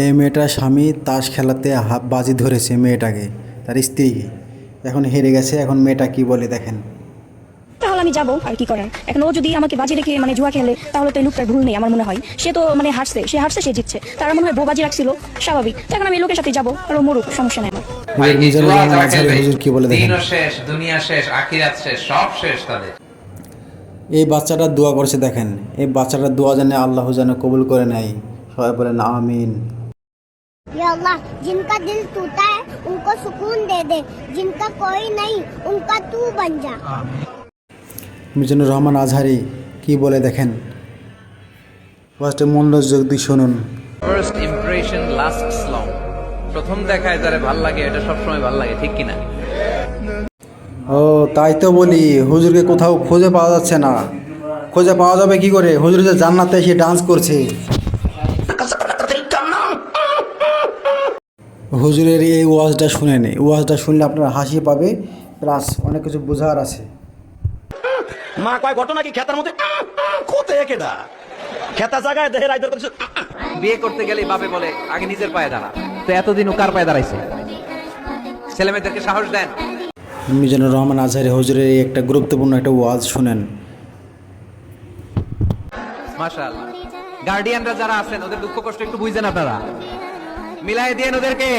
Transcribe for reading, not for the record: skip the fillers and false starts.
এই মেয়েটার স্বামী তাস খেলাতে বাজি ধরেছে মেয়েটাকে, তার স্ত্রীকে। এখন হেরে গেছে। এখন মেয়েটা কি বলে দেখেন। তাহলে আমি যাবো, আর কি করার। এখন ও যদি আমাকে বাজি রেখে জুয়া খেলে, তাহলে তো এই লোকটার ভুল নেই আমার মনে হয়। সে তো হারছে, সে জিতছে, তার মনে হয় বউ বাজি রাখছিল, স্বাভাবিক। তো এখন আমি এই লোকের সাথে যাবো, আর ও মরুক, সমস্যা নেই আমার। হুজুর মিজানুর রহমান আজহারী হুজুর কি বলে দেখেন। দিনও শেষ, দুনিয়া শেষ, আখিরাত শেষ, সব শেষ তাদের। এই বাচ্চাটা দোয়া করছে দেখেন। এই বাচ্চাটার দোয়া জানে আল্লাহ যেন কবুল করে নেয়। সবাই বলেন আমিন। या अल्लाह, जिनका दिल टूटा है उनको सुकून दे दे, जिनका कोई नहीं उनका तू बन जा। মিজানুর রহমান আজহারী কি বলে দেখেন। ফার্স্টে মনোযোগ দিয়ে শুনুন। First impression lasts long. প্রথম দেখায় যারে ভাল লাগে, এটা সবসময় ভাল লাগে, ঠিক কিনা? ও তাই তো বলি, হুজুরকে কোথাও খুঁজে পাওয়া যাচ্ছে না। খুঁজে পাওয়া যাবে কি করে? হুজুর যে জান্নাতে এসে ডান্স করছে। হুজুরের এই ওয়াজটা শুনে নে। ওয়াজটা শুনলে আপনার হাসি পাবে, প্লাস অনেক কিছু বোঝার আছে। মা কয় ঘটনা কি খেতার মধ্যে কোতে কেডা খেতা জায়গায় দেহে রাইদর করছে। বিয়ে করতে গেলে বাপে বলে আগে নিজের পায়ে দাঁড়া। তো এতদিন ও কার পায়ে দাঁড়াইছে? ছেলে মেয়েদেরকে সাহস দেন। মিজানুর রহমান আজহারী হুজুরের এই একটা গুরুত্বপূর্ণ একটা ওয়াজ শুনেন। মাশাআল্লাহ। গার্ডিয়ানরা যারা আছেন ওদের দুঃখ কষ্ট একটু বুঝেন আপনারা, মিলাই দেন ওদেরকে।